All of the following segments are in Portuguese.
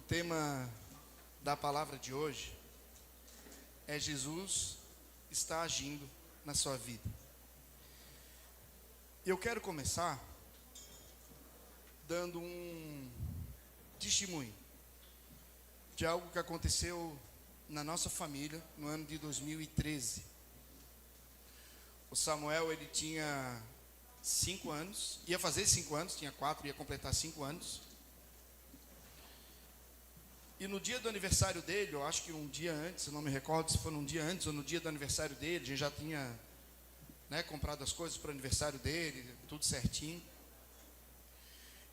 tema da palavra de hoje é Jesus está agindo na sua vida. Eu quero começar dando um testemunho de algo que aconteceu na nossa família no ano de 2013. O Samuel, ele tinha 5 anos, ia fazer 5 anos, tinha 4, ia completar 5 anos. E no dia do aniversário dele, eu acho que um dia antes, eu não me recordo se foi num dia antes ou no dia do aniversário dele, a gente já tinha comprado as coisas para o aniversário dele, tudo certinho.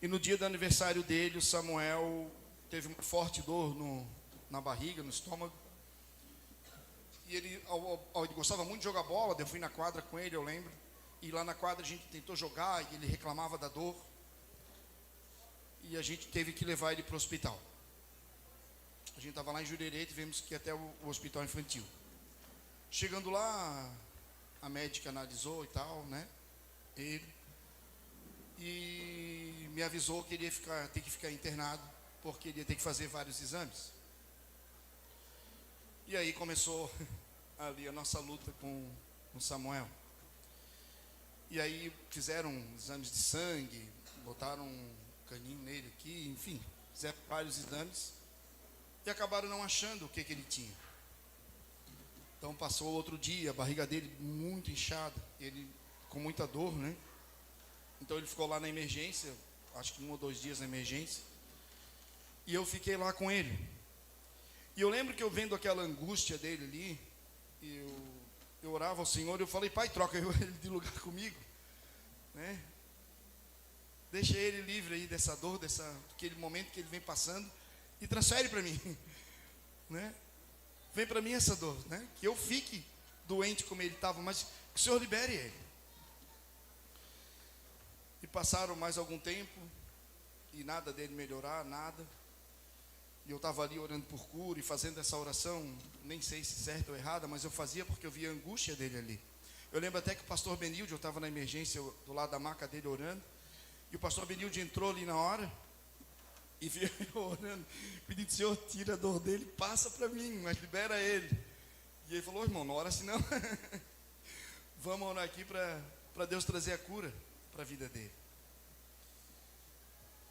E no dia do aniversário dele, o Samuel teve uma forte dor na barriga, no estômago. E ele gostava muito de jogar bola, eu fui na quadra com ele, eu lembro. E lá na quadra a gente tentou jogar e ele reclamava da dor. E a gente teve que levar ele para o hospital. A gente estava lá em Jurerê e tivemos que ir até o hospital infantil. Chegando lá, a médica analisou e tal, ele. E me avisou que ele ia ter que ficar internado, porque ele ia ter que fazer vários exames. E aí começou ali a nossa luta com o Samuel. E aí fizeram exames de sangue, botaram um caninho nele aqui, enfim, fizeram vários exames. E acabaram não achando o que ele tinha. Então passou outro dia, a barriga dele muito inchada, ele com muita dor, Então ele ficou lá na emergência, acho que 1 ou 2 dias na emergência. E eu fiquei lá com ele. E eu lembro que eu vendo aquela angústia dele ali, eu orava ao Senhor e eu falei: Pai, troca ele de lugar comigo, Deixa ele livre aí dessa dor, daquele momento que ele vem passando, e transfere para mim, Vem para mim essa dor, Que eu fique doente como ele estava, mas que o Senhor libere ele. E passaram mais algum tempo, e nada dele melhorar, nada. E eu estava ali orando por cura e fazendo essa oração, nem sei se certa ou errada, mas eu fazia porque eu via a angústia dele ali. Eu lembro até que o pastor Benilde, eu estava na emergência do lado da maca dele orando, e o pastor Benilde entrou ali na hora, e veio eu orando, pedindo: Senhor, tira a dor dele, passa para mim, mas libera ele. E ele falou: irmão, não ora assim não. Vamos orar aqui para Deus trazer a cura para a vida dele.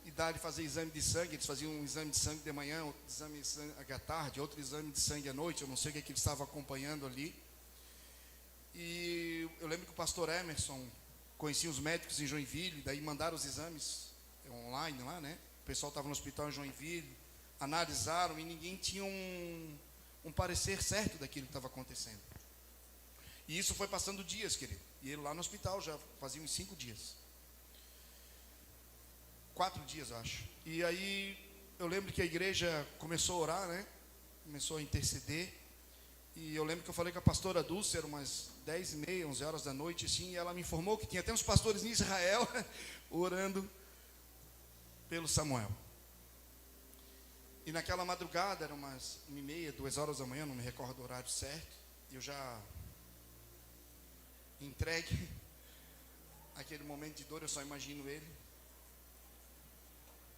E dar ele fazer exame de sangue. Eles faziam um exame de sangue de manhã, outro exame de sangue à tarde, outro exame de sangue à noite. Eu não sei o que ele estava acompanhando ali. E eu lembro que o pastor Emerson conhecia os médicos em Joinville, daí mandaram os exames online lá, O pessoal estava no hospital em Joinville, analisaram e ninguém tinha um parecer certo daquilo que estava acontecendo. E isso foi passando dias, querido. E ele lá no hospital já fazia uns 5 dias. 4 dias, eu acho. E aí eu lembro que a igreja começou a orar, Começou a interceder. E eu lembro que eu falei com a pastora Dulce, eram umas 10h30, 11 horas da noite, assim, e ela me informou que tinha até uns pastores em Israel orando pelo Samuel. E naquela madrugada, eram umas 1h30, 2 horas da manhã, não me recordo o horário certo, eu já entregue aquele momento de dor, eu só imagino ele.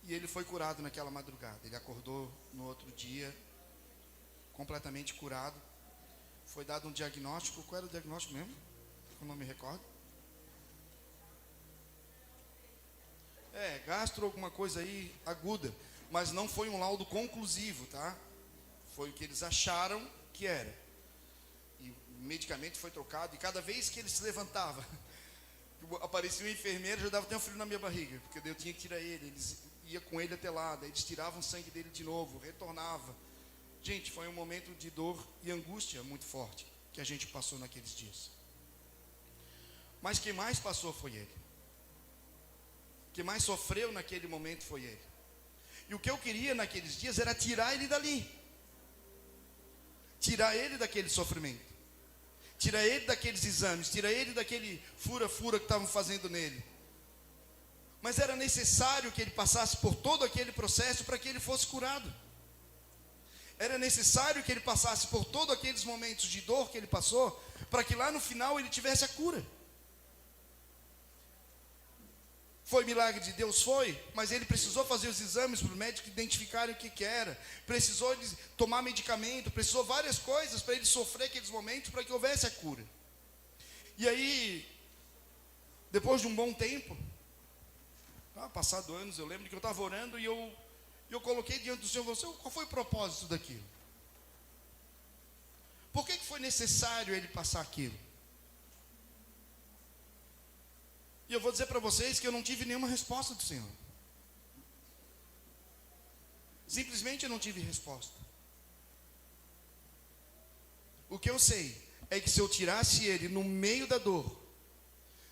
E ele foi curado naquela madrugada. Ele acordou no outro dia completamente curado. Foi dado um diagnóstico. Qual era o diagnóstico mesmo? Eu não me recordo. Gastro, alguma coisa aí aguda, mas não foi um laudo conclusivo, tá? Foi o que eles acharam que era. E o medicamento foi trocado, e cada vez que ele se levantava, aparecia uma enfermeira, já dava até um frio na minha barriga, porque eu tinha que tirar ele. Eles iam com ele até lá, daí eles tiravam o sangue dele de novo, retornava. Gente, foi um momento de dor e angústia muito forte que a gente passou naqueles dias. Mas quem mais passou foi ele. Quem mais sofreu naquele momento foi ele. E o que eu queria naqueles dias era tirar ele dali. Tirar ele daquele sofrimento. Tirar ele daqueles exames. Tirar ele daquele fura-fura que estavam fazendo nele. Mas era necessário que ele passasse por todo aquele processo para que ele fosse curado. Era necessário que ele passasse por todos aqueles momentos de dor que ele passou, para que lá no final ele tivesse a cura. Foi milagre de Deus? Foi, mas ele precisou fazer os exames para o médico identificarem o que era, precisou tomar medicamento, precisou várias coisas para ele sofrer aqueles momentos, para que houvesse a cura. E aí, depois de um bom tempo, passado anos, eu lembro que eu estava orando e eu coloquei diante do Senhor, qual foi o propósito daquilo? Por que foi necessário ele passar aquilo? E eu vou dizer para vocês que eu não tive nenhuma resposta do Senhor. Simplesmente eu não tive resposta. O que eu sei é que se eu tirasse ele no meio da dor,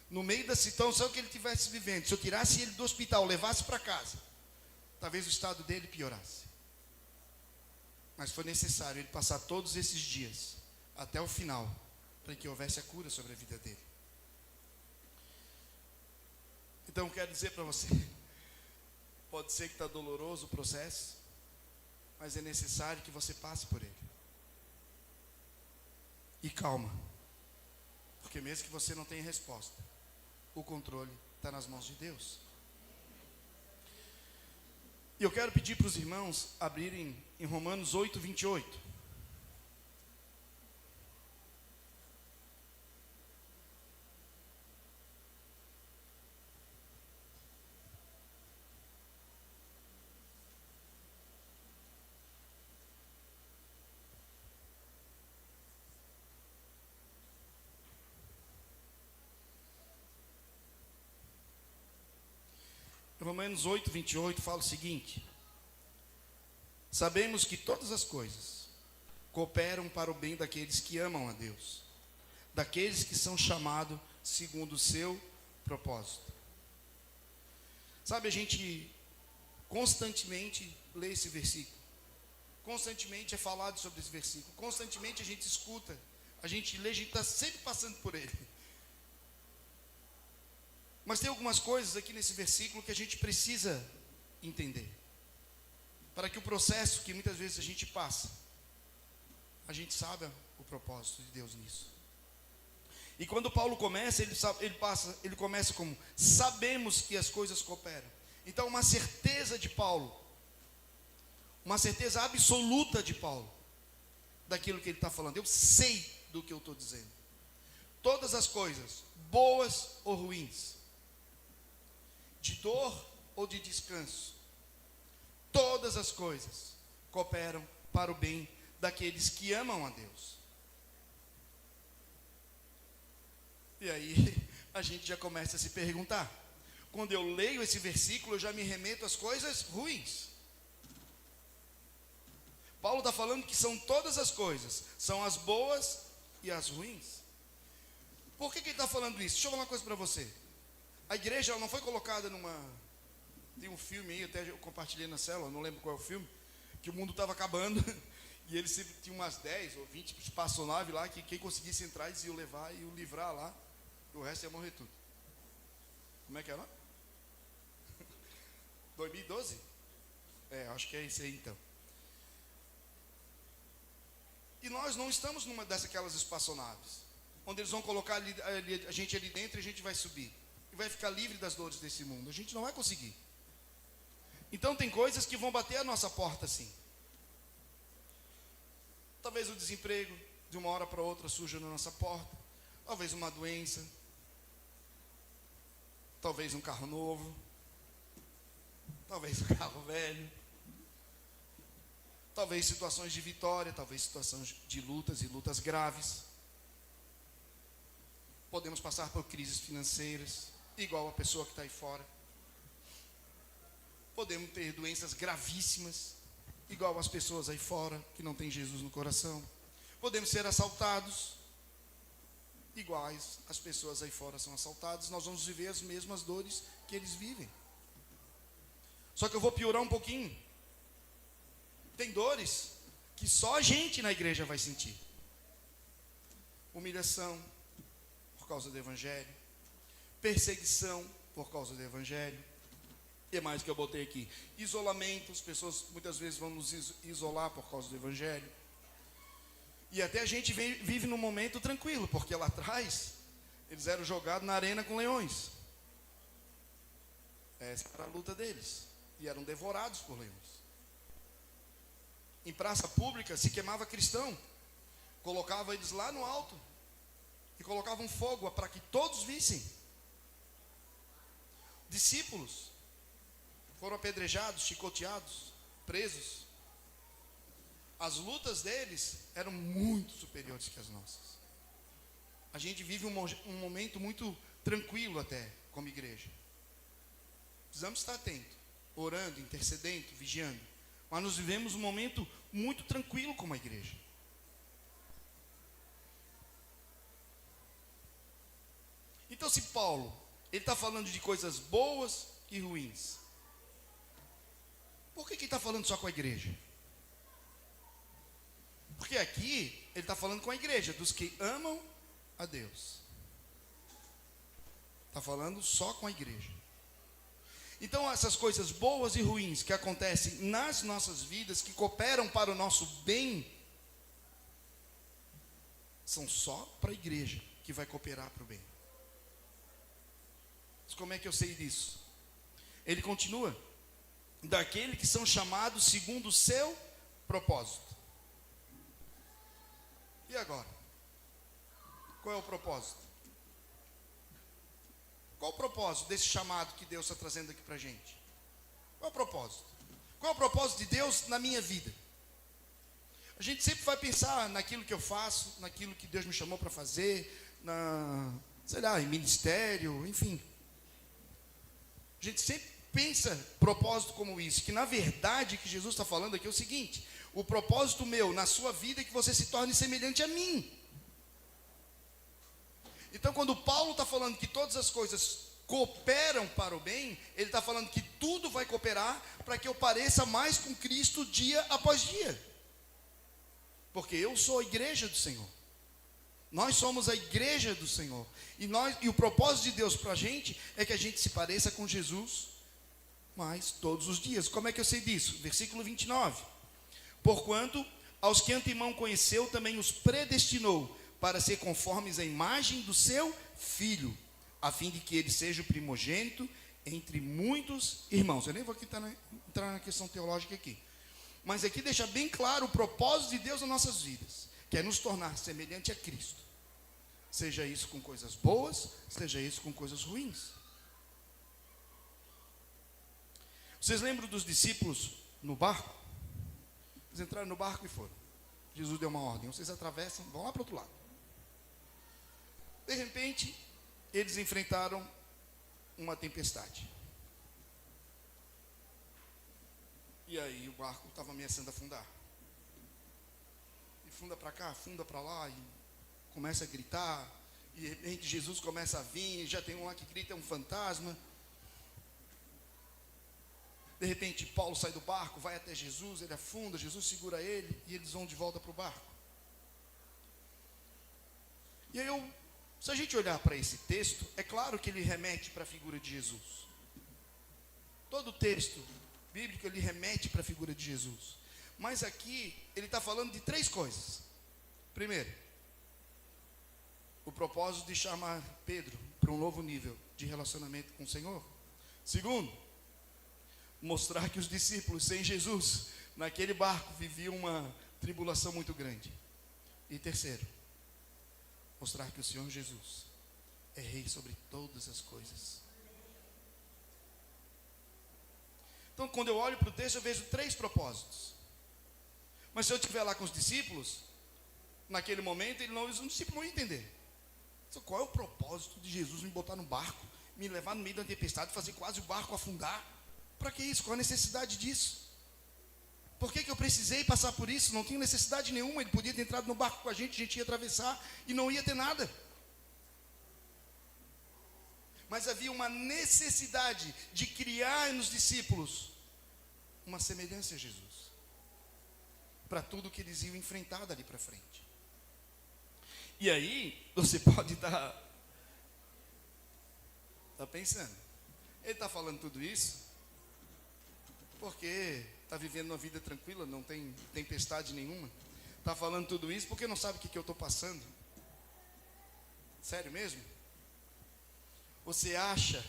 no meio da situação que ele estivesse vivendo, se eu tirasse ele do hospital, levasse para casa, talvez o estado dele piorasse. Mas foi necessário ele passar todos esses dias, até o final, para que houvesse a cura sobre a vida dele. Então eu quero dizer para você, pode ser que está doloroso o processo, mas é necessário que você passe por ele. E calma, porque mesmo que você não tenha resposta, o controle está nas mãos de Deus. E eu quero pedir para os irmãos abrirem em Romanos 8, 28. Romanos 8, 28 fala o seguinte: sabemos que todas as coisas cooperam para o bem daqueles que amam a Deus, daqueles que são chamados segundo o seu propósito. Sabe, a gente constantemente lê esse versículo, constantemente é falado sobre esse versículo, constantemente a gente escuta, a gente lê, a gente está sempre passando por ele. Mas tem algumas coisas aqui nesse versículo que a gente precisa entender, para que o processo que muitas vezes a gente passa, a gente saiba o propósito de Deus nisso. E quando Paulo começa, ele começa como: sabemos que as coisas cooperam. Então, uma certeza de Paulo, uma certeza absoluta de Paulo, daquilo que ele está falando. Eu sei do que eu estou dizendo. Todas as coisas, boas ou ruins, de dor ou de descanso, todas as coisas cooperam para o bem daqueles que amam a Deus. E aí a gente já começa a se perguntar. Quando eu leio esse versículo, eu já me remeto às coisas ruins. Paulo está falando que são todas as coisas, são as boas e as ruins. Por que ele está falando isso? Deixa eu falar uma coisa para você. A igreja ela não foi colocada numa... Tem um filme aí, até eu compartilhei na célula, não lembro qual é o filme, que o mundo estava acabando, e eles sempre tinham umas 10 ou 20 espaçonaves lá, que quem conseguisse entrar, eles iam levar e o livrar lá, e o resto ia morrer tudo. Como é que é lá? 2012? Acho que é isso aí então. E nós não estamos numa dessas espaçonaves, onde eles vão colocar a gente ali dentro e a gente vai subir. E vai ficar livre das dores desse mundo. A gente não vai conseguir. Então tem coisas que vão bater a nossa porta assim. Talvez o desemprego, de uma hora para outra, surja na nossa porta. Talvez uma doença. Talvez um carro novo. Talvez um carro velho. Talvez situações de vitória. Talvez situações de lutas e lutas graves. Podemos passar por crises financeiras, igual a pessoa que está aí fora. Podemos ter doenças gravíssimas, igual as pessoas aí fora, que não têm Jesus no coração. Podemos ser assaltados, iguais as pessoas aí fora são assaltadas. Nós vamos viver as mesmas dores que eles vivem. Só que eu vou piorar um pouquinho. Tem dores que só a gente na igreja vai sentir. Humilhação por causa do evangelho, perseguição por causa do evangelho. E mais que eu botei aqui, isolamento. As pessoas muitas vezes vão nos isolar por causa do evangelho. E até a gente vive num momento tranquilo, porque lá atrás eles eram jogados na arena com leões. Essa era a luta deles. E eram devorados por leões. Em praça pública se queimava cristão. Colocava eles lá no alto. E colocavam fogo para que todos vissem. Discípulos foram apedrejados, chicoteados, presos. As lutas deles eram muito superiores que as nossas. A gente vive um momento muito tranquilo até, como igreja. Precisamos estar atentos, orando, intercedendo, vigiando. Mas nós vivemos um momento muito tranquilo como a igreja. Então, se Paulo, ele está falando de coisas boas e ruins, por que ele está falando só com a igreja? Porque aqui, ele está falando com a igreja, dos que amam a Deus. Está falando só com a igreja. Então, essas coisas boas e ruins que acontecem nas nossas vidas, que cooperam para o nosso bem, são só para a igreja que vai cooperar para o bem. Mas como é que eu sei disso? Ele continua: daquele que são chamados segundo o seu propósito. E agora? Qual é o propósito? Qual o propósito desse chamado que Deus está trazendo aqui para a gente? Qual é o propósito? Qual é o propósito de Deus na minha vida? A gente sempre vai pensar naquilo que eu faço, naquilo que Deus me chamou para fazer, em ministério, enfim. A gente sempre pensa propósito como isso, que na verdade o que Jesus está falando aqui é o seguinte: o propósito meu na sua vida é que você se torne semelhante a mim. Então, quando Paulo está falando que todas as coisas cooperam para o bem, ele está falando que tudo vai cooperar para que eu pareça mais com Cristo dia após dia. Porque eu sou a igreja do Senhor. Nós somos a igreja do Senhor. E o propósito de Deus para a gente é que a gente se pareça com Jesus mais todos os dias. Como é que eu sei disso? Versículo 29. Porquanto aos que antemão conheceu, também os predestinou para ser conformes à imagem do seu Filho, a fim de que ele seja o primogênito entre muitos irmãos. Eu nem vou entrar na questão teológica aqui, mas aqui deixa bem claro o propósito de Deus nas nossas vidas, que é nos tornar semelhante a Cristo. Seja isso com coisas boas, seja isso com coisas ruins. Vocês lembram dos discípulos no barco? Eles entraram no barco e foram. Jesus deu uma ordem: vocês atravessam, vão lá para o outro lado. De repente, eles enfrentaram uma tempestade. E aí o barco estava ameaçando afundar. E funda para cá, funda para lá, e começa a gritar. E de repente Jesus começa a vir, e já tem um lá que grita, é um fantasma. De repente Paulo sai do barco, vai até Jesus, ele afunda, Jesus segura ele, e eles vão de volta para o barco. E aí se a gente olhar para esse texto, é claro que ele remete para a figura de Jesus. Todo texto bíblico ele remete para a figura de Jesus. Mas aqui ele está falando de três coisas. Primeiro, o propósito de chamar Pedro para um novo nível de relacionamento com o Senhor. Segundo, mostrar que os discípulos sem Jesus naquele barco viviam uma tribulação muito grande. E terceiro, mostrar que o Senhor Jesus é rei sobre todas as coisas. Então, quando eu olho para o texto, eu vejo três propósitos. Mas se eu estiver lá com os discípulos, naquele momento, os discípulos não iam entender. Então, qual é o propósito de Jesus me botar no barco, me levar no meio da tempestade, fazer quase o barco afundar? Para que isso? Qual a necessidade disso? Por que eu precisei passar por isso? Não tinha necessidade nenhuma. Ele podia ter entrado no barco com a gente ia atravessar e não ia ter nada. Mas havia uma necessidade de criar nos discípulos uma semelhança a Jesus, para tudo que eles iam enfrentar dali para frente. E aí, você pode estar pensando, ele está falando tudo isso porque está vivendo uma vida tranquila, não tem tempestade nenhuma. Está falando tudo isso porque não sabe o que eu estou passando. Sério mesmo? Você acha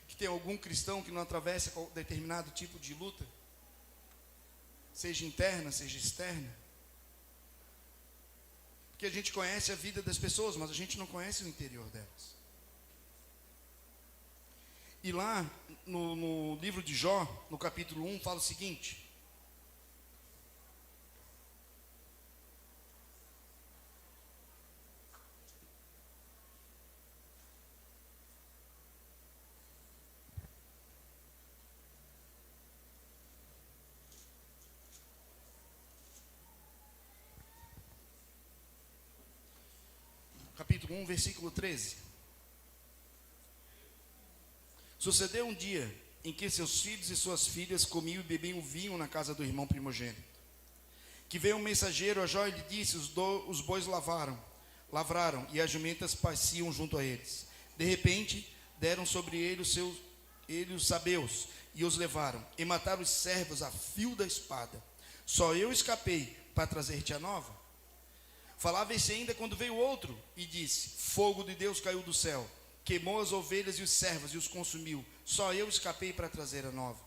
que tem algum cristão que não atravessa determinado tipo de luta, seja interna, seja externa. Porque a gente conhece a vida das pessoas, mas a gente não conhece o interior delas. E lá no livro de Jó, no capítulo 1, fala o seguinte: capítulo 1, versículo 13. Sucedeu um dia em que seus filhos e suas filhas comiam e bebiam vinho na casa do irmão primogênito. Que veio um mensageiro a Jó e lhe disse: os bois lavraram, e as jumentas pasciam junto a eles. De repente, deram sobre ele os sabeus, e os levaram, e mataram os servos a fio da espada. Só eu escapei para trazer-te a nova. Falava esse ainda quando veio outro, e disse: fogo de Deus caiu do céu, queimou as ovelhas e os servos, e os consumiu. Só eu escapei para trazer a nova.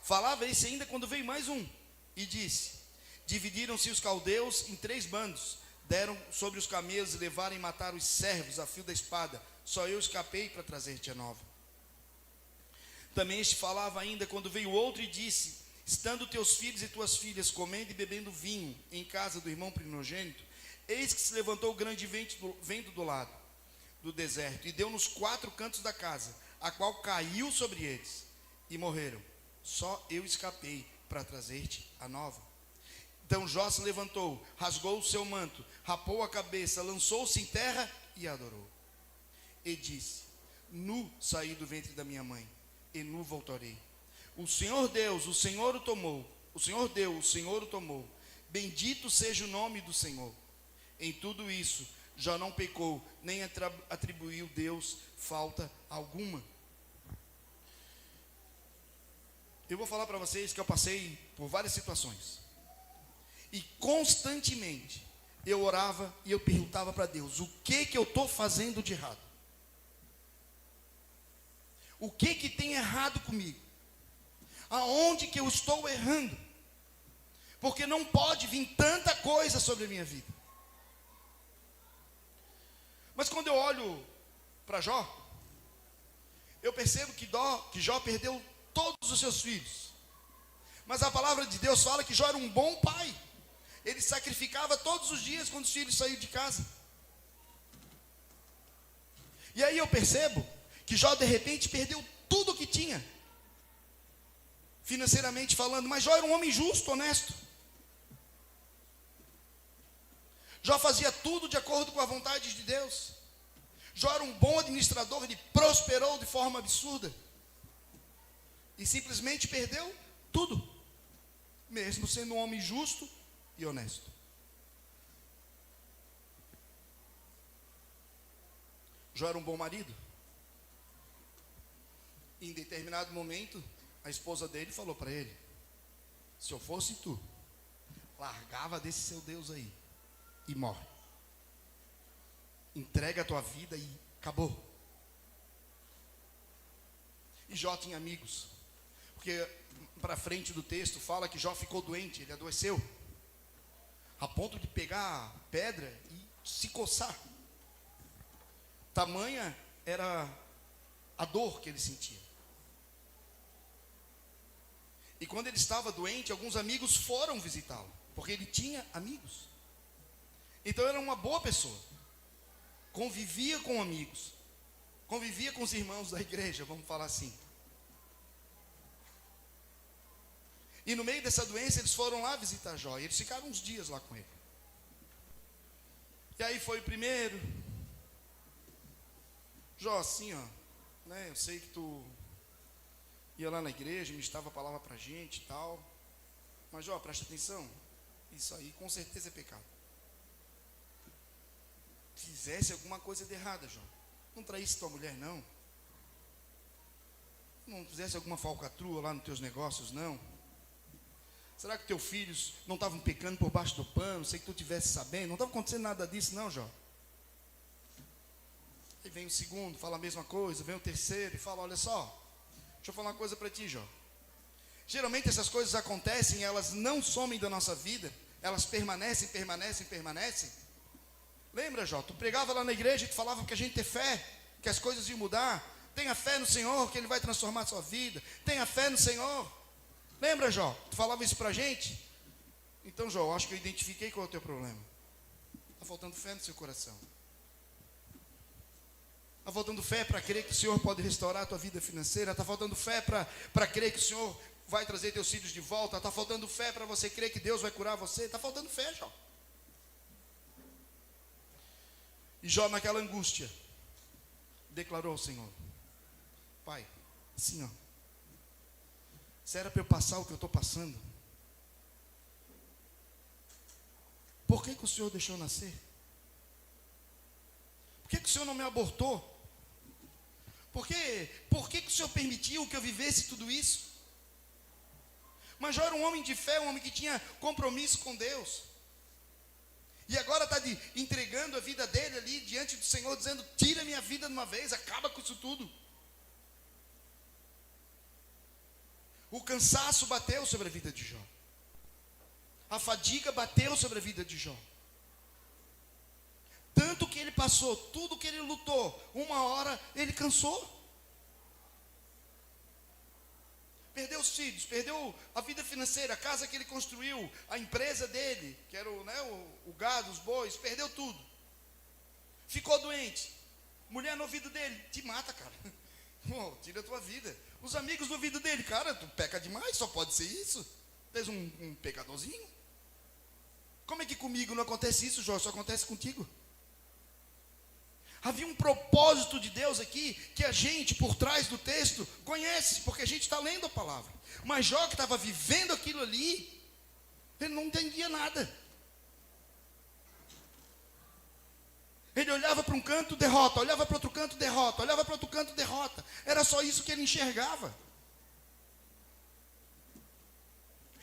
Falava esse ainda quando veio mais um, e disse: dividiram-se os caldeus em 3 bandos, deram sobre os camelos e levaram e mataram os servos a fio da espada. Só eu escapei para trazer-te a nova. Também este falava ainda quando veio outro e disse: estando teus filhos e tuas filhas comendo e bebendo vinho em casa do irmão primogênito, eis que se levantou grande vento do lado do deserto, e deu nos 4 cantos da casa, a qual caiu sobre eles, e morreram. Só eu escapei para trazer-te a nova. Então Jó se levantou, rasgou o seu manto, rapou a cabeça, lançou-se em terra e adorou. E disse: nu saí do ventre da minha mãe, e nu voltarei. O Senhor Deus, o Senhor o tomou. O Senhor deu, o Senhor o tomou. Bendito seja o nome do Senhor. Em tudo isso, Jó não pecou, nem atribuiu Deus falta alguma. Eu vou falar para vocês que eu passei por várias situações. E constantemente eu orava e eu perguntava para Deus: o que eu estou fazendo de errado? O que tem errado comigo? Aonde que eu estou errando? Porque não pode vir tanta coisa sobre a minha vida. Mas quando eu olho para Jó, eu percebo que Jó perdeu todos os seus filhos. Mas a palavra de Deus fala que Jó era um bom pai. Ele sacrificava todos os dias quando os filhos saíam de casa. E aí eu percebo que Jó de repente perdeu tudo o que tinha, financeiramente falando. Mas Jó era um homem justo, honesto. Jó fazia tudo de acordo com a vontade de Deus. Jó era um bom administrador, ele prosperou de forma absurda. E simplesmente perdeu tudo, mesmo sendo um homem justo e honesto. Jó era um bom marido. Em determinado momento, a esposa dele falou para ele: se eu fosse tu, largava desse seu Deus aí e morre. Entrega a tua vida e acabou. E Jó tinha amigos. Porque para frente do texto fala que Jó ficou doente, ele adoeceu, a ponto de pegar pedra e se coçar. Tamanha era a dor que ele sentia. E quando ele estava doente, alguns amigos foram visitá-lo, porque ele tinha amigos. Então era uma boa pessoa, convivia com amigos, convivia com os irmãos da igreja, vamos falar assim. E no meio dessa doença eles foram lá visitar Jó, e eles ficaram uns dias lá com ele. E aí foi o primeiro: Jó, assim ó, né, eu sei que tu ia lá na igreja, ministrava a palavra pra gente e tal, mas Jó, presta atenção, isso aí com certeza é pecado. Fizesse alguma coisa de errada, Jó, não traísse tua mulher não, não fizesse alguma falcatrua lá nos teus negócios não, será que teus filhos não estavam pecando por baixo do pano, sei que tu estivesse sabendo, não estava acontecendo nada disso não, Jó. Aí vem o segundo, fala a mesma coisa, vem o terceiro e fala, olha só, deixa eu falar uma coisa para ti, Jó. Geralmente essas coisas acontecem, elas não somem da nossa vida, elas permanecem. Lembra, Jó, tu pregava lá na igreja e tu falava que a gente tem fé, que as coisas iam mudar. Tenha fé no Senhor, que Ele vai transformar a sua vida. Tenha fé no Senhor. Lembra, Jó, tu falava isso pra gente? Então, Jó, eu acho que eu identifiquei qual é o teu problema. Está faltando fé no seu coração. Está faltando fé para crer que o Senhor pode restaurar a tua vida financeira. Está faltando fé para crer que o Senhor vai trazer teus filhos de volta. Está faltando fé para você crer que Deus vai curar você. Está faltando fé, Jó. E Jó, naquela angústia, declarou ao Senhor: Pai, assim, ó, se era para eu passar o que eu estou passando, por que o Senhor deixou nascer? Por que o Senhor não me abortou? Por que o Senhor permitiu que eu vivesse tudo isso? Mas Jó era um homem de fé, um homem que tinha compromisso com Deus. E agora está entregando a vida dele ali diante do Senhor, dizendo: tira minha vida de uma vez, acaba com isso tudo. O cansaço bateu sobre a vida de Jó. A fadiga bateu sobre a vida de Jó. Tanto que ele passou, tudo que ele lutou, uma hora ele cansou. Perdeu os filhos, perdeu a vida financeira, a casa que ele construiu, a empresa dele, que era o gado, os bois, perdeu tudo. Ficou doente. Mulher no ouvido dele: te mata, cara. Oh, tira a tua vida. Os amigos no ouvido dele: cara, tu peca demais, só pode ser isso. Tu és um pecadorzinho. Como é que comigo não acontece isso, Jó? Só acontece contigo. Havia um propósito de Deus aqui, que a gente, por trás do texto, conhece, porque a gente está lendo a palavra. Mas Jó, que estava vivendo aquilo ali, ele não entendia nada. Ele olhava para um canto, derrota, olhava para outro canto, derrota, olhava para outro canto, derrota. Era só isso que ele enxergava.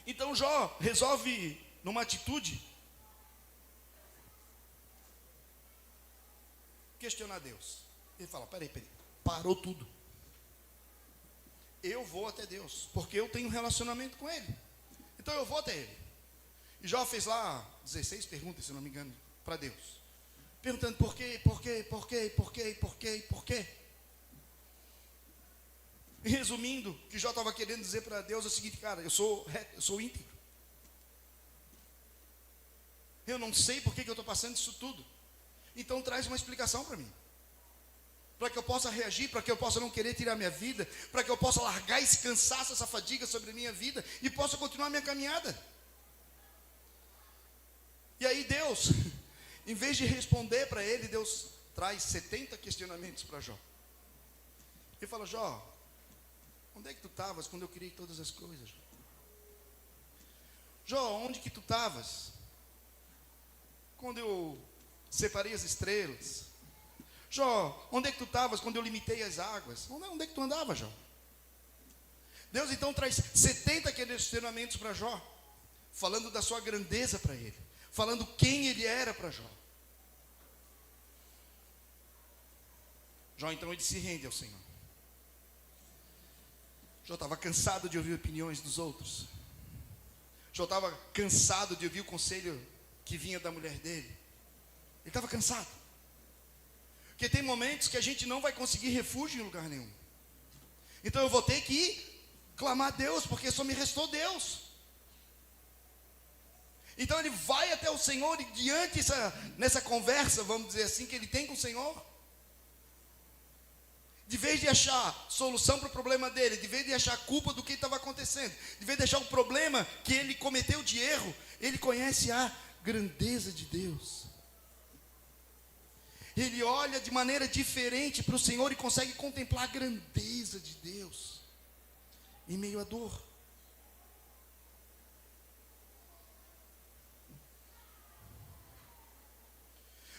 Então Jó resolve, numa atitude, questionar Deus. Ele fala: peraí, parou tudo. Eu vou até Deus, porque eu tenho um relacionamento com Ele. Então eu vou até Ele. E Jó fez lá 16 perguntas, se não me engano, para Deus. Perguntando por quê. E resumindo, o que Jó estava querendo dizer para Deus é o seguinte: cara, eu sou reto, eu sou íntegro. Eu não sei por que eu estou passando isso tudo. Então traz uma explicação para mim, para que eu possa reagir, para que eu possa não querer tirar minha vida, para que eu possa largar esse cansaço, essa fadiga sobre a minha vida e possa continuar a minha caminhada. E aí Deus, em vez de responder para ele, Deus traz 70 questionamentos para Jó. Ele fala: Jó, onde é que tu estavas quando eu criei todas as coisas? Jó, onde que tu estavas quando eu separei as estrelas? Jó, onde é que tu estavas quando eu limitei as águas? Onde é que tu andava, Jó? Deus então traz 70 questionamentos para Jó, falando da sua grandeza para ele, falando quem ele era para Jó. Jó então ele se rende ao Senhor. Jó estava cansado de ouvir opiniões dos outros. Jó estava cansado de ouvir o conselho que vinha da mulher dele. Ele estava cansado. Porque tem momentos que a gente não vai conseguir refúgio em lugar nenhum. Então eu vou ter que clamar a Deus, porque só me restou Deus. Então ele vai até o Senhor e diante nessa conversa, vamos dizer assim, que ele tem com o Senhor, de vez de achar solução para o problema dele, de vez de achar culpa do que estava acontecendo, de vez de achar o problema que ele cometeu de erro, ele conhece a grandeza de Deus. Ele olha de maneira diferente para o Senhor e consegue contemplar a grandeza de Deus em meio à dor.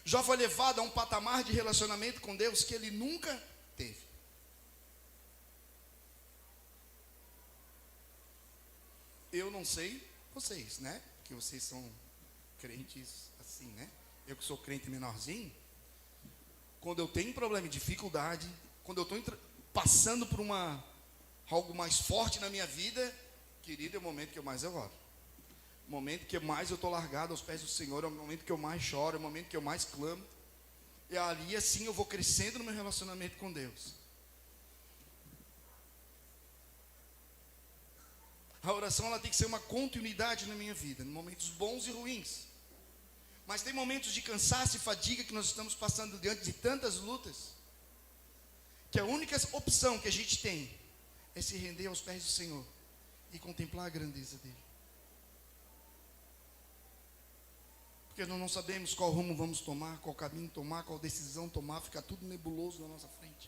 Jó foi levado a um patamar de relacionamento com Deus que ele nunca teve. Eu não sei vocês, né? Que vocês são crentes assim, né? Eu que sou crente menorzinho, quando eu tenho problema e dificuldade, quando eu estou passando por algo mais forte na minha vida, querido, é o momento que eu mais oro. O momento que mais eu estou largado aos pés do Senhor, é o momento que eu mais choro, é o momento que eu mais clamo. E ali assim eu vou crescendo no meu relacionamento com Deus. A oração ela tem que ser uma continuidade na minha vida, em momentos bons e ruins. Mas tem momentos de cansaço e fadiga que nós estamos passando diante de tantas lutas, que a única opção que a gente tem é se render aos pés do Senhor e contemplar a grandeza dele. Porque nós não sabemos qual rumo vamos tomar, qual caminho tomar, qual decisão tomar, fica tudo nebuloso na nossa frente.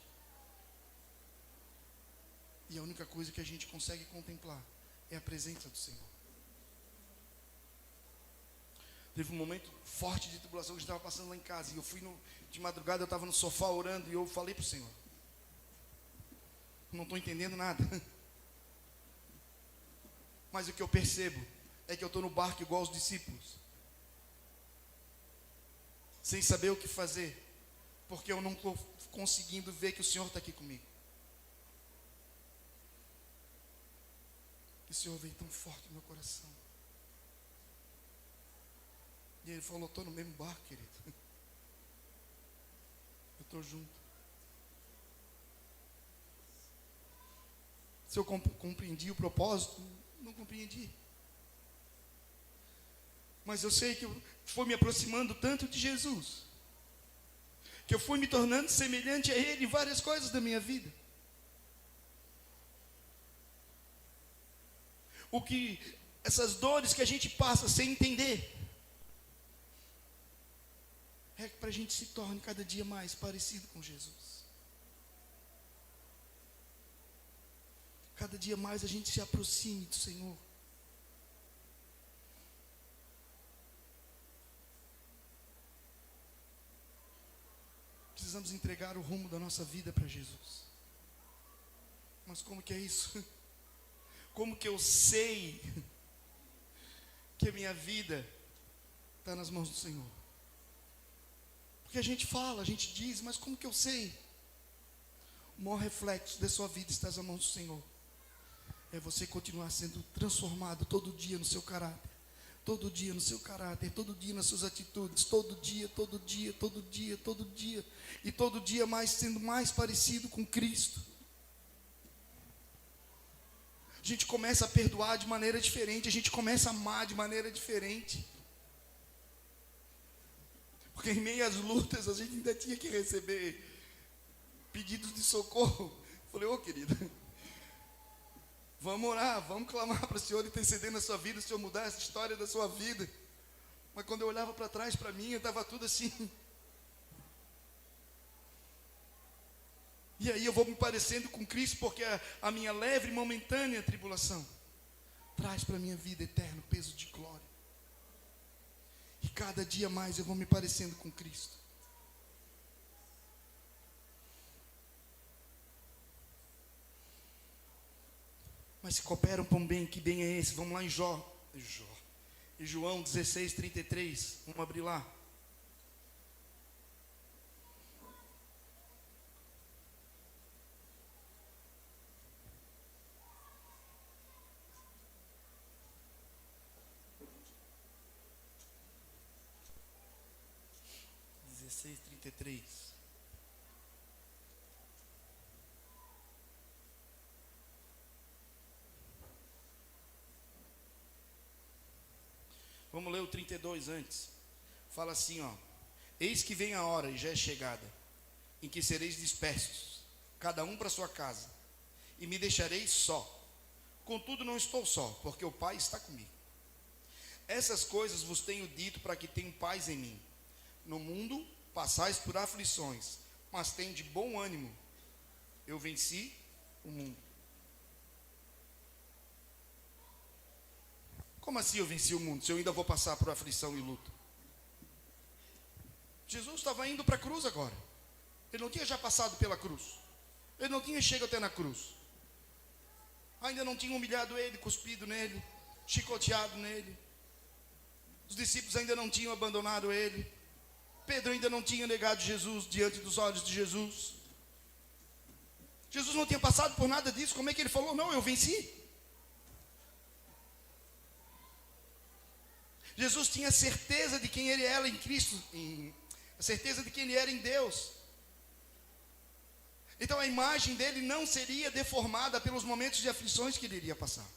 E a única coisa que a gente consegue contemplar é a presença do Senhor. Teve um momento forte de tribulação que eu estava passando lá em casa. E eu fui de madrugada, eu estava no sofá orando. E eu falei para o Senhor: não estou entendendo nada. Mas o que eu percebo é que eu estou no barco igual os discípulos, sem saber o que fazer, porque eu não estou conseguindo ver que o Senhor está aqui comigo. E o Senhor veio tão forte no meu coração. E Ele falou: estou no mesmo barco, querido. Eu estou junto. Se eu compreendi o propósito, não compreendi. Mas eu sei que eu fui me aproximando tanto de Jesus, que eu fui me tornando semelhante a Ele em várias coisas da minha vida. Essas dores que a gente passa sem entender, é para a gente se torne cada dia mais parecido com Jesus. Cada dia mais a gente se aproxime do Senhor. Precisamos entregar o rumo da nossa vida para Jesus. Mas como que é isso? Como que eu sei que a minha vida está nas mãos do Senhor? Porque a gente fala, a gente diz, mas como que eu sei? O maior reflexo da sua vida está nas mãos do Senhor. É você continuar sendo transformado todo dia no seu caráter. Todo dia no seu caráter, todo dia nas suas atitudes, todo dia, todo dia, todo dia, todo dia. E todo dia mais sendo mais parecido com Cristo. A gente começa a perdoar de maneira diferente, a gente começa a amar de maneira diferente. Porque em meio às lutas a gente ainda tinha que receber pedidos de socorro. Falei: ô querido, vamos orar, vamos clamar para o Senhor interceder na sua vida, o Senhor mudar essa história da sua vida. Mas quando eu olhava para trás, para mim, estava tudo assim. E aí eu vou me parecendo com Cristo, porque a minha leve e momentânea tribulação traz para a minha vida eterno peso de glória. E cada dia mais eu vou me parecendo com Cristo. Mas se cooperam para um bem, que bem é esse? Vamos lá em em João 16:33, vamos abrir lá. Vamos ler o 32 antes. Fala assim, ó: eis que vem a hora, e já é chegada, em que sereis dispersos, cada um para sua casa, e me deixareis só. Contudo não estou só, porque o Pai está comigo. Essas coisas vos tenho dito para que tenham paz em mim. No mundo passais por aflições, mas tende bom ânimo. Eu venci o mundo. Como assim eu venci o mundo, se eu ainda vou passar por aflição e luta? Jesus estava indo para a cruz agora. Ele não tinha já passado pela cruz. Ele não tinha chegado até na cruz. Ainda não tinha humilhado ele, cuspido nele, chicoteado nele. Os discípulos ainda não tinham abandonado ele. Pedro ainda não tinha negado Jesus diante dos olhos de Jesus. Jesus não tinha passado por nada disso. Como é que ele falou? Não, eu venci. Jesus tinha certeza de quem ele era em Cristo, a certeza de quem ele era em Deus. Então a imagem dele não seria deformada pelos momentos de aflições que ele iria passar.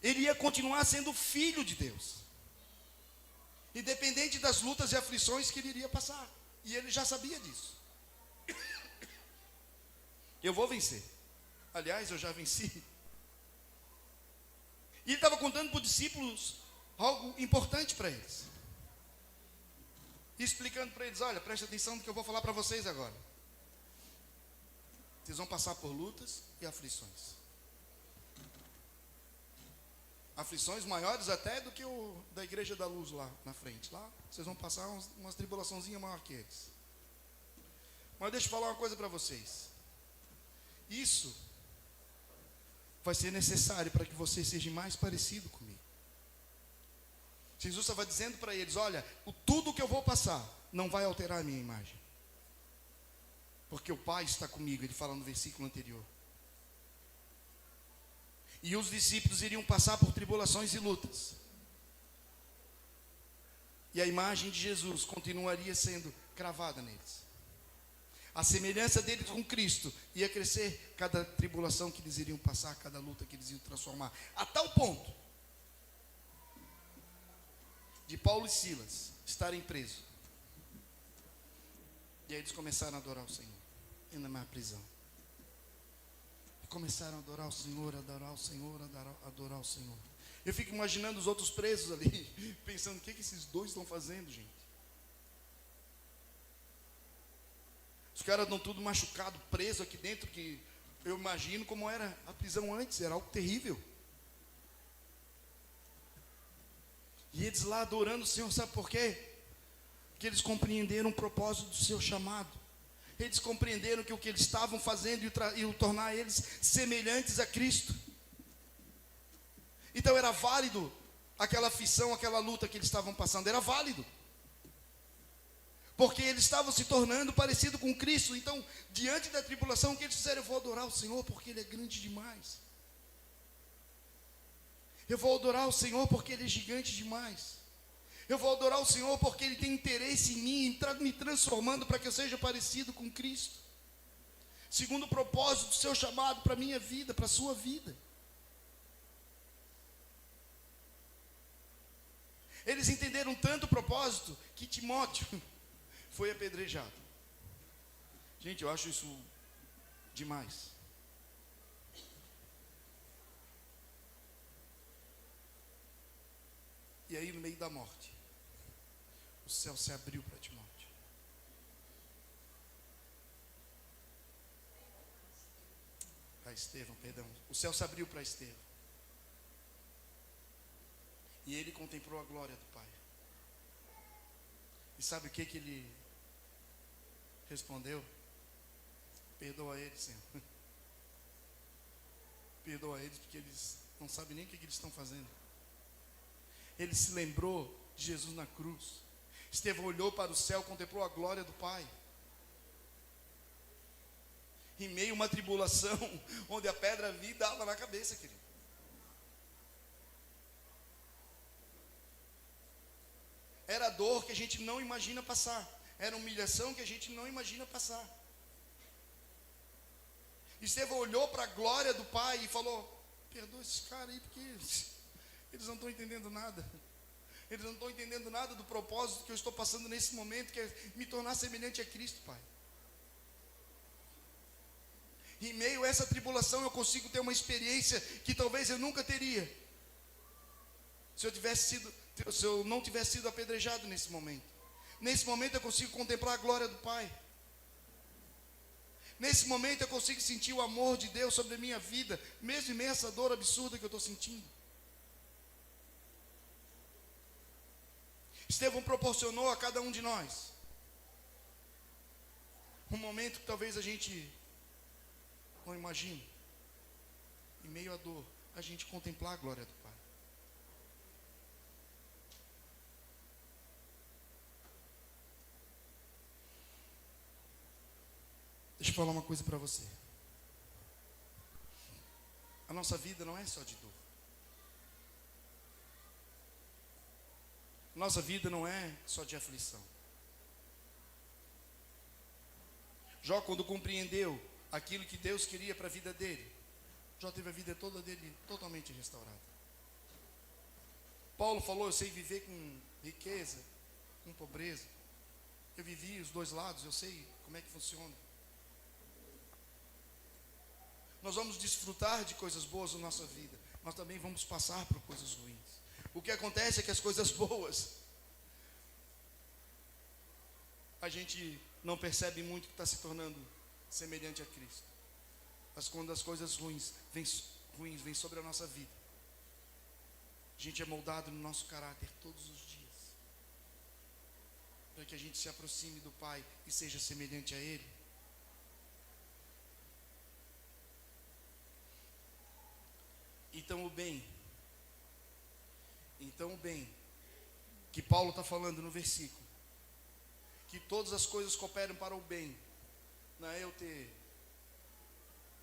Ele ia continuar sendo filho de Deus, independente das lutas e aflições que ele iria passar. E ele já sabia disso. Eu vou vencer. Aliás, eu já venci. E ele estava contando para os discípulos algo importante para eles. E explicando para eles: olha, preste atenção no que eu vou falar para vocês agora. Vocês vão passar por lutas e aflições. Aflições maiores até do que o da Igreja da Luz lá na frente. Lá vocês vão passar umas tribulaçãozinhas maior que eles. Mas deixa eu falar uma coisa para vocês. Isso vai ser necessário para que você seja mais parecido comigo. Jesus estava dizendo para eles: olha, tudo que eu vou passar não vai alterar a minha imagem, porque o Pai está comigo. Ele fala no versículo anterior. E os discípulos iriam passar por tribulações e lutas, e a imagem de Jesus continuaria sendo cravada neles. A semelhança deles com Cristo ia crescer cada tribulação que eles iriam passar, cada luta que eles iam transformar, a tal ponto de Paulo e Silas estarem presos. E aí eles começaram a adorar o Senhor, ainda mais a prisão. E começaram a adorar o Senhor, adorar o Senhor, adorar o Senhor. Eu fico imaginando os outros presos ali, pensando: o que esses dois estão fazendo, gente? Os caras estão tudo machucado, preso aqui dentro, que eu imagino como era a prisão antes, era algo terrível. E eles lá adorando o Senhor, sabe por quê? Porque eles compreenderam o propósito do seu chamado. Eles compreenderam que o que eles estavam fazendo ia tornar eles semelhantes a Cristo. Então era válido aquela aflição, aquela luta que eles estavam passando, era válido. Porque eles estavam se tornando parecido com Cristo. Então, diante da tribulação, o que eles fizeram? Eu vou adorar o Senhor porque Ele é grande demais. Eu vou adorar o Senhor porque Ele é gigante demais. Eu vou adorar o Senhor porque Ele tem interesse em mim, me transformando para que eu seja parecido com Cristo, segundo o propósito do seu chamado para a minha vida, para a sua vida. Eles entenderam tanto o propósito que Timóteo foi apedrejado. Gente, eu acho isso demais. E aí, no meio da morte, o céu se abriu para Timóteo. Para Estevão, perdão. O céu se abriu para Estevão. E ele contemplou a glória do Pai. E sabe o que ele respondeu? Perdoa eles, Senhor. Perdoa eles, porque eles não sabem nem o que eles estão fazendo. Ele se lembrou de Jesus na cruz. Estevão olhou para o céu, contemplou a glória do Pai. Em meio a uma tribulação, onde a pedra vinha dava na cabeça, querido. Era dor que a gente não imagina passar. Era humilhação que a gente não imagina passar. Estevão olhou para a glória do Pai e falou: perdoa esses caras aí, porque eles não estão entendendo nada. Eles não estão entendendo nada do propósito que eu estou passando nesse momento, que é me tornar semelhante a Cristo, Pai. Em meio a essa tribulação eu consigo ter uma experiência que talvez eu nunca teria se eu não tivesse sido apedrejado nesse momento. Nesse momento eu consigo contemplar a glória do Pai. Nesse momento eu consigo sentir o amor de Deus sobre a minha vida, mesmo em meio a essa dor absurda que eu estou sentindo. Estevão proporcionou a cada um de nós um momento que talvez a gente não imagine. Em meio à dor, a gente contemplar a glória do Pai. Deixa eu falar uma coisa para você. A nossa vida não é só de dor. Nossa vida não é só de aflição. Jó, quando compreendeu aquilo que Deus queria para a vida dele, Jó teve a vida toda dele totalmente restaurada. Paulo falou: eu sei viver com riqueza, com pobreza. Eu vivi os dois lados, eu sei como é que funciona. Nós vamos desfrutar de coisas boas na nossa vida, mas também vamos passar por coisas ruins. O que acontece é que as coisas boas, a gente não percebe muito que está se tornando semelhante a Cristo. Mas quando as coisas ruins vêm sobre a nossa vida, a gente é moldado no nosso caráter todos os dias, para que a gente se aproxime do Pai e seja semelhante a Ele. Então o bem que Paulo está falando no versículo, que todas as coisas cooperam para o bem, não é eu ter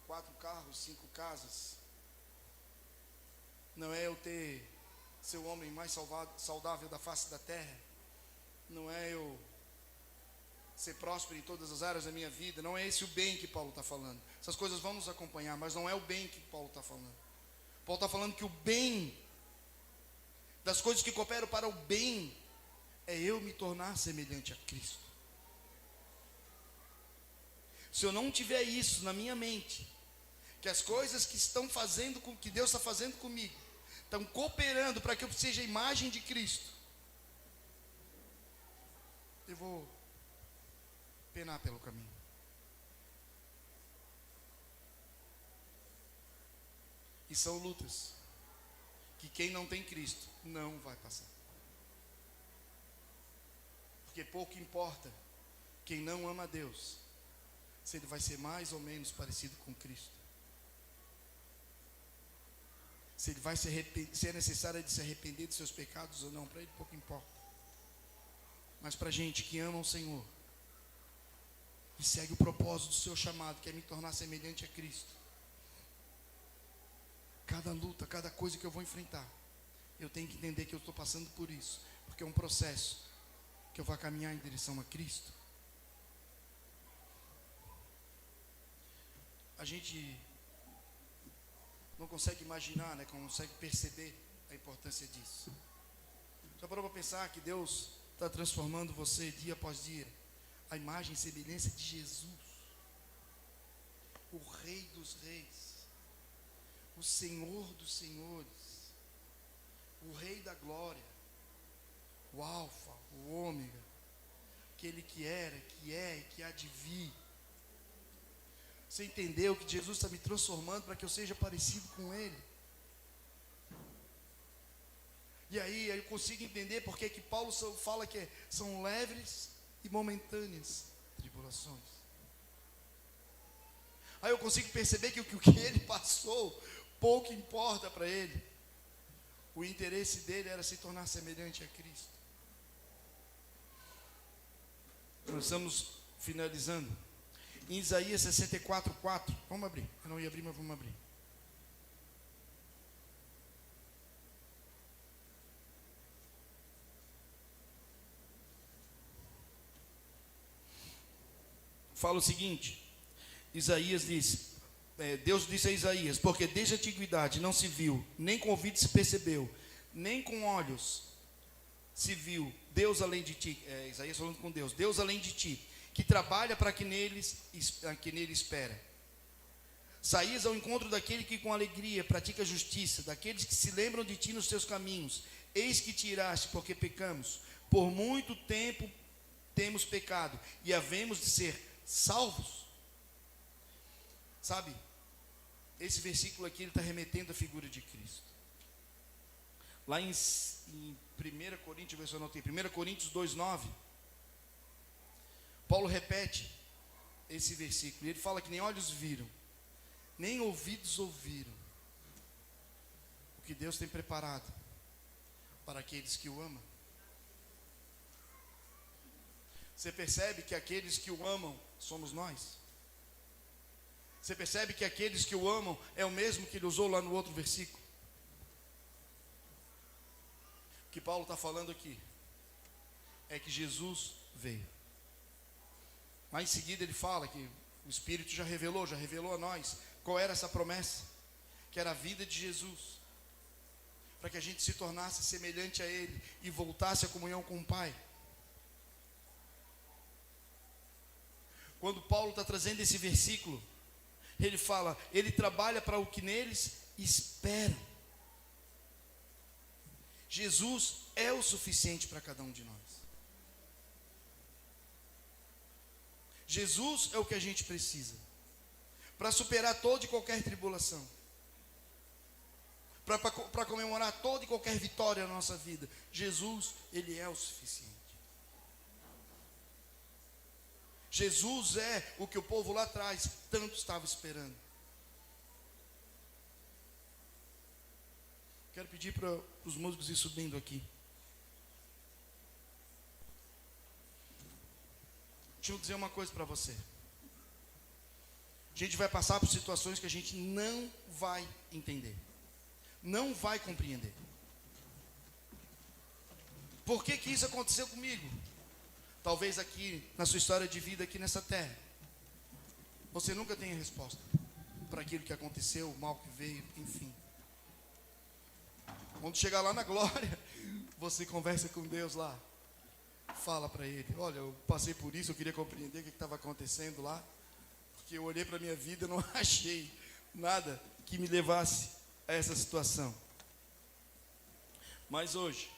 4 carros, 5 casas, não é eu ser o homem mais saudável da face da terra, não é eu ser próspero em todas as áreas da minha vida. Não é esse o bem que Paulo está falando. Essas coisas vão nos acompanhar, mas não é o bem que Paulo está falando. Paulo está falando que o bem, das coisas que cooperam para o bem, é eu me tornar semelhante a Cristo. Se eu não tiver isso na minha mente, que as coisas que estão fazendo, que Deus está fazendo comigo, estão cooperando para que eu seja a imagem de Cristo, eu vou penar pelo caminho. E são lutas que quem não tem Cristo não vai passar. Porque pouco importa quem não ama a Deus, se ele vai ser mais ou menos parecido com Cristo. Se ele vai se é necessário de se arrepender de seus pecados ou não, para ele pouco importa. Mas para a gente que ama o Senhor e segue o propósito do seu chamado, que é me tornar semelhante a Cristo, cada luta, cada coisa que eu vou enfrentar, eu tenho que entender que eu estou passando por isso, porque é um processo que eu vou caminhar em direção a Cristo. A gente não consegue imaginar, não consegue perceber a importância disso. Já parou para pensar que Deus está transformando você dia após dia a imagem e semelhança de Jesus, o Rei dos Reis, o Senhor dos Senhores, o Rei da Glória, o Alfa, o Ômega, aquele que era, que é e que há de vir. Você entendeu que Jesus está me transformando para que eu seja parecido com Ele? E aí eu consigo entender porque que Paulo fala que são leves e momentâneas tribulações. Aí eu consigo perceber que o que ele passou pouco importa para ele. O interesse dele era se tornar semelhante a Cristo. Nós estamos finalizando. Em Isaías 64:4. Vamos abrir. Eu não ia abrir, mas vamos abrir. Fala o seguinte. Isaías diz, Deus disse a Isaías: porque desde a antiguidade não se viu, nem com ouvido se percebeu, nem com olhos se viu Deus além de ti. Isaías falando com Deus: Deus além de ti, que trabalha para que nele espera. Saías ao encontro daquele que com alegria pratica a justiça, daqueles que se lembram de ti nos teus caminhos. Eis que te iraste, porque pecamos. Por muito tempo temos pecado e havemos de ser salvos. Sabe, esse versículo aqui, ele está remetendo à figura de Cristo. Lá em 1 Coríntios, ver se eu anotei, 1 Coríntios 2:9, Paulo repete esse versículo, e ele fala que nem olhos viram, nem ouvidos ouviram o que Deus tem preparado para aqueles que o amam. Você percebe que aqueles que o amam somos nós? Você percebe que aqueles que o amam é o mesmo que ele usou lá no outro versículo. O que Paulo está falando aqui é que Jesus veio. Mas em seguida ele fala que o Espírito já revelou a nós qual era essa promessa, que era a vida de Jesus, para que a gente se tornasse semelhante a Ele e voltasse à comunhão com o Pai. Quando Paulo está trazendo esse versículo, ele fala, ele trabalha para o que neles esperam. Jesus é o suficiente para cada um de nós. Jesus é o que a gente precisa para superar toda e qualquer tribulação, para comemorar toda e qualquer vitória na nossa vida. Jesus, Ele é o suficiente. Jesus é o que o povo lá atrás tanto estava esperando. Quero pedir para os músicos ir subindo aqui. Deixa eu dizer uma coisa para você. A gente vai passar por situações que a gente não vai entender, não vai compreender. Por que isso aconteceu comigo? Talvez aqui, na sua história de vida aqui nessa terra, você nunca tenha resposta para aquilo que aconteceu, o mal que veio, enfim. Quando chegar lá na glória, você conversa com Deus lá. Fala para Ele, olha, eu passei por isso, eu queria compreender o que estava acontecendo lá, porque eu olhei para a minha vida e não achei nada que me levasse a essa situação. Mas hoje,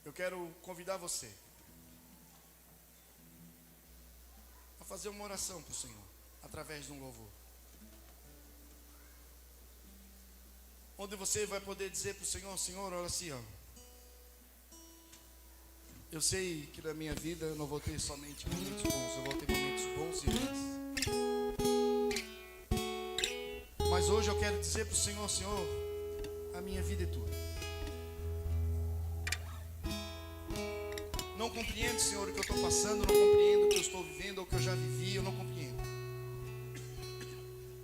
eu quero convidar você a fazer uma oração para o Senhor, através de um louvor. Onde você vai poder dizer para o Senhor, Senhor, olha assim, ó. Eu sei que na minha vida eu não vou ter somente momentos bons, eu vou ter momentos bons e ruins. Mas hoje eu quero dizer para o Senhor, Senhor, a minha vida é tua. Não compreendo, Senhor, o que eu estou passando, não compreendo o que eu estou vivendo, ou o que eu já vivi, eu não compreendo.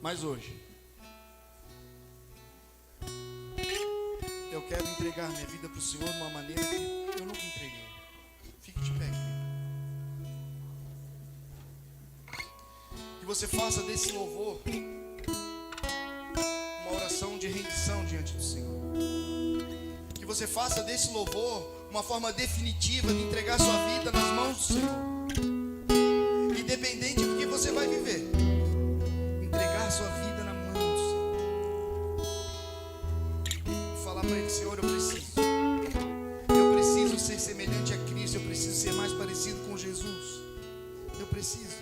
Mas hoje, eu quero entregar minha vida para o Senhor de uma maneira que eu nunca entreguei. Fique de pé, querido. Que você faça desse louvor uma oração de rendição diante do Senhor. Que você faça desse louvor uma forma definitiva de entregar sua vida nas mãos do Senhor. Independente do que você vai viver, entregar sua vida na mão do Senhor. E falar para Ele, Senhor, eu preciso ser semelhante a Cristo, eu preciso ser mais parecido com Jesus. Eu preciso.